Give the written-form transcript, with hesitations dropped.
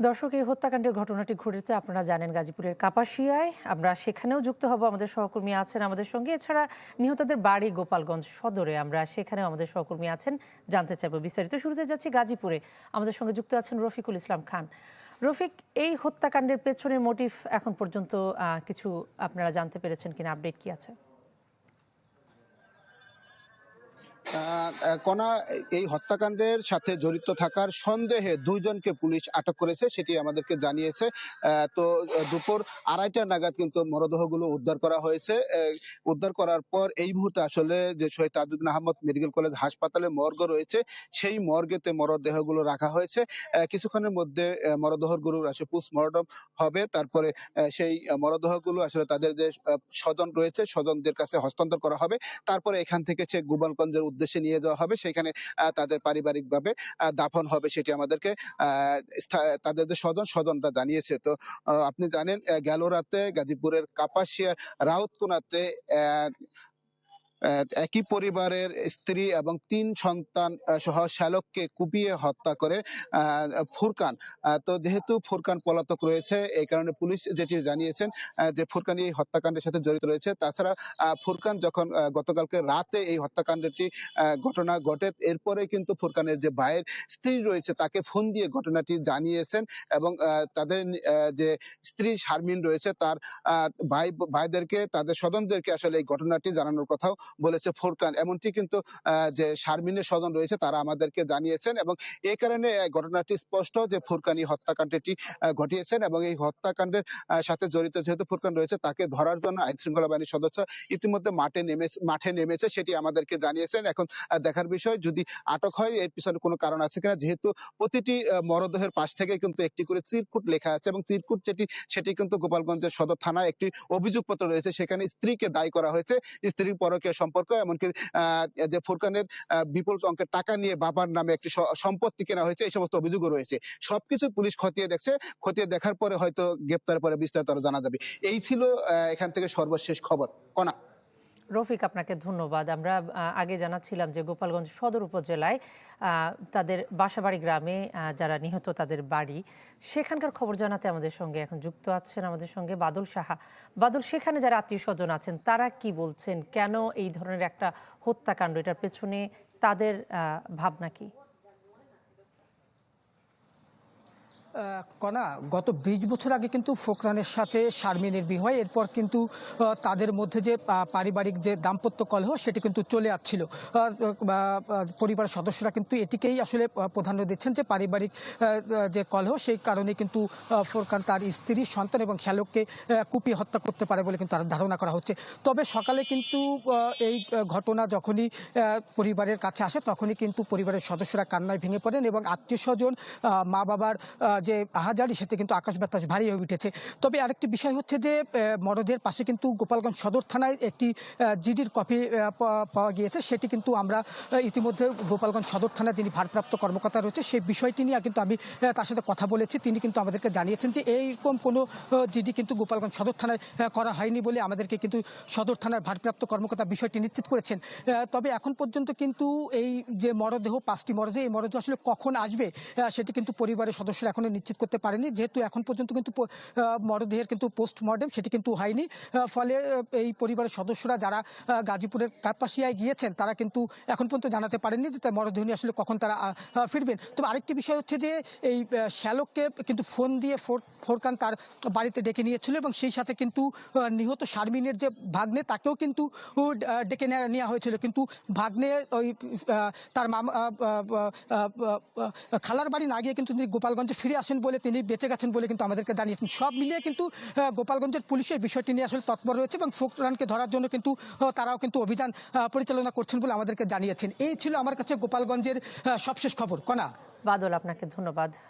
দর্শক, এই হত্যাকাণ্ডের ঘটনাটি ঘটেছে আপনারা জানেন গাজীপুরের কাপাসিয়ায়। আমরা সেখানেও যুক্ত হব, আমাদের সহকর্মী আছেন আমাদের সঙ্গে। এছাড়া নিহতদের বাড়ি গোপালগঞ্জ সদরে, আমরা সেখানেও আমাদের সহকর্মী আছেন, জানতে চাইব বিস্তারিত। শুরুতে যাচ্ছি গাজীপুরে, আমাদের সঙ্গে যুক্ত আছেন রফিকুল ইসলাম খান। রফিক, এই হত্যাকাণ্ডের পেছনের মোটিভ এখন পর্যন্ত কিছু আপনারা জানতে পেরেছেন কিনা, আপডেট কি আছে? কণা, এই হত্যাকাণ্ডের সাথে জড়িত থাকার সন্দেহে দুইজনকে পুলিশ আটক করেছে, সেটি আমাদেরকে জানিয়েছে। তো দুপুর 2:30 নাগাদ কিন্তু মরদেহগুলো উদ্ধার করা হয়েছে। উদ্ধার করার পর এই মুহূর্তে আসলে যে শহীদ তাজউদ্দিন আহমদ মেডিকেল কলেজ হাসপাতালে মর্গ রয়েছে, সেই মর্গেতে মরদেহগুলো রাখা হয়েছে। কিছুক্ষণের মধ্যে মরদেহগুলোর আসলে পোস্টমর্টম হবে। তারপরে সেই মরদেহগুলো আসলে তাদের যে স্বজন রয়েছে, স্বজনদের কাছে হস্তান্তর করা হবে। তারপরে এখান থেকে গোপালগঞ্জের উদ্দেশ্যে নিয়ে যাওয়া হবে, সেখানে তাদের পারিবারিকভাবে দাফন হবে, সেটি আমাদেরকে তাদের যে স্বজনরা জানিয়েছে। তো আপনি জানেন, গেল রাতে গাজীপুরের কাপাসিয়া রাউতকুনাতে একই পরিবারের স্ত্রী এবং 3 সন্তান সহ শ্যালককে কুপিয়ে হত্যা করে ফুরকান। তো যেহেতু ফুরকান পলাতক রয়েছে, এই কারণে পুলিশ যেটি জানিয়েছেন যে ফুরকান এই হত্যাকাণ্ডের সাথে জড়িত রয়েছে। তাছাড়া ফুরকান যখন গতকালকে রাতে এই হত্যাকাণ্ডটি ঘটনা ঘটে, এরপরে কিন্তু ফুরকানের যে ভাইয়ের স্ত্রী রয়েছে তাকে ফোন দিয়ে ঘটনাটি জানিয়েছেন, এবং তাদের যে স্ত্রী শারমিন রয়েছে তার ভাইদেরকে, তাদের স্বজনদেরকে আসলে এই ঘটনাটি জানানোর কথাও বলেছে ফুরকান। এমনটি কিন্তু যে শারমিনের স্বজন রয়েছে তারা আমাদেরকে জানিয়েছেন, এবং এই কারণে ঘটনাটি স্পষ্ট যে ফুরকানি হত্যাকাণ্ডটি ঘটিয়েছেন, এবং এই হত্যাকাণ্ডের সাথে জড়িত যেহেতু ফুরকান রয়েছে, তাকে ধরার জন্য আইন শৃঙ্খলা বাহিনীর সদস্য ইতিমধ্যে মাঠে নেমেছে, সেটি আমাদেরকে জানিয়েছেন। এখন দেখার বিষয়, যদি আটক হয় এর পিছনে কোনো কারণ আছে কিনা। যেহেতু প্রতিটি মরদেহের পাশ থেকে কিন্তু একটি করে চিরকুট লেখা আছে, এবং চিরকুট সেটি কিন্তু গোপালগঞ্জের সদর থানায় একটি অভিযোগপত্র রয়েছে, সেখানে স্ত্রীকে দায়ী করা হয়েছে, স্ত্রীর পরকীয়া সম্পর্ক। এমনকি যে ফুরকানের বিপুল অঙ্কের টাকা নিয়ে বাবার নামে একটি সম্পত্তি কেনা হয়েছে, এই সমস্ত অভিযোগও রয়েছে। সবকিছু পুলিশ খতিয়ে দেখছে, খতিয়ে দেখার পরে হয়তো গ্রেপ্তারের পরে বিস্তারিত জানা যাবে। এই ছিল এখান থেকে সর্বশেষ খবর। কণা। রফিক, আপনাকে ধন্যবাদ। আমরা আগে জানাচ্ছিলাম যে গোপালগঞ্জ সদর উপজেলায় তাদের বাসাবাড়ি গ্রামে যারা নিহত তাদের বাড়ি, সেখানকার খবর জানাতে আমাদের সঙ্গে এখন যুক্ত আছেন আমাদের সঙ্গে বাদল সাহা। বাদল, সেখানে যারা আত্মীয় স্বজন আছেন তারা কি বলছেন, কেন এই ধরনের একটা হত্যাকাণ্ড, এটার পেছনে তাদের ভাবনা কি? কণা, গত 20 বছর আগে কিন্তু ফোকরানের সাথে শারমিনের বিয়ে হয়। এরপর কিন্তু তাদের মধ্যে যে পারিবারিক যে দাম্পত্য কলহ সেটি কিন্তু চলে আসছিল। পরিবারের সদস্যরা কিন্তু এটিকেই আসলে প্রাধান্য দিচ্ছেন যে পারিবারিক যে কলহ, সেই কারণে কিন্তু ফোরকান তার স্ত্রী, সন্তান এবং শ্যালককে কুপিয়ে হত্যা করতে পারে বলে কিন্তু ধারণা করা হচ্ছে। তবে সকালে কিন্তু এই ঘটনা যখনই পরিবারের কাছে আসে, তখনই কিন্তু পরিবারের সদস্যরা কান্নায় ভেঙে পড়েন, এবং আত্মীয় স্বজন, মা বাবার যে আহাজারি, সেটা কিন্তু আকাশ বাতাস ভারী হয়ে উঠেছে। তবে আরেকটি বিষয় হচ্ছে যে মরদেহের পাশে কিন্তু গোপালগঞ্জ সদর থানায় একটি জিডির কপি পাওয়া গিয়েছে। সেটি কিন্তু আমরা ইতিমধ্যে গোপালগঞ্জ সদর থানায় যিনি ভারপ্রাপ্ত কর্মকর্তা রয়েছে, সেই বিষয়টি নিয়ে কিন্তু আমি তার সাথে কথা বলেছি। তিনি কিন্তু আমাদেরকে জানিয়েছেন যে এইরকম কোনো জিডি কিন্তু গোপালগঞ্জ সদর থানায় করা হয়নি বলে আমাদেরকে কিন্তু সদর থানার ভারপ্রাপ্ত কর্মকর্তা বিষয়টি নিশ্চিত করেছেন। তবে এখন পর্যন্ত কিন্তু এই যে মরদেহ, 5টি মরদেহ, এই মরদেহ আসলে কখন আসবে সেটি কিন্তু পরিবারের সদস্যরা এখনো নিশ্চিত করতে পারেনি, যেহেতু এখন পর্যন্ত কিন্তু মরদেহের কিন্তু পোস্টমর্টেম সেটি কিন্তু হয়নি। ফলে এই পরিবারের সদস্যরা যারা গাজীপুরের কাপাসিয়ায় গিয়েছেন, তারা কিন্তু এখন পর্যন্ত জানাতে পারেননি যে তার মরদেহ নিয়ে আসলে কখন তারা ফিরবেন। তবে আরেকটি বিষয় হচ্ছে যে এই শ্যালককে কিন্তু ফোন দিয়ে ফোরকান তার বাড়িতে ডেকে নিয়েছিল, এবং সেই সাথে কিন্তু নিহত শারমিনের যে ভাগ্নে, তাকেও কিন্তু ডেকে নেওয়া হয়েছিল। কিন্তু ভাগ্নে ওই তার খালার বাড়ি না গিয়ে কিন্তু তিনি গোপালগঞ্জে ফিরে আসেন বলে, তিনি বেঁচে গেছেন বলে কিন্তু আমাদেরকে জানিয়েছেন। সব মিলিয়ে কিন্তু গোপালগঞ্জের পুলিশের বিষয়টি নিয়ে আসলে তৎপর রয়েছে, এবং ফোকরানকে ধরার জন্য কিন্তু তারাও কিন্তু অভিযান পরিচালনা করছেন বলে আমাদেরকে জানিয়েছেন। এই ছিল আমার কাছে গোপালগঞ্জের সবশেষ খবর। কণা। বাদল, আপনাকে ধন্যবাদ।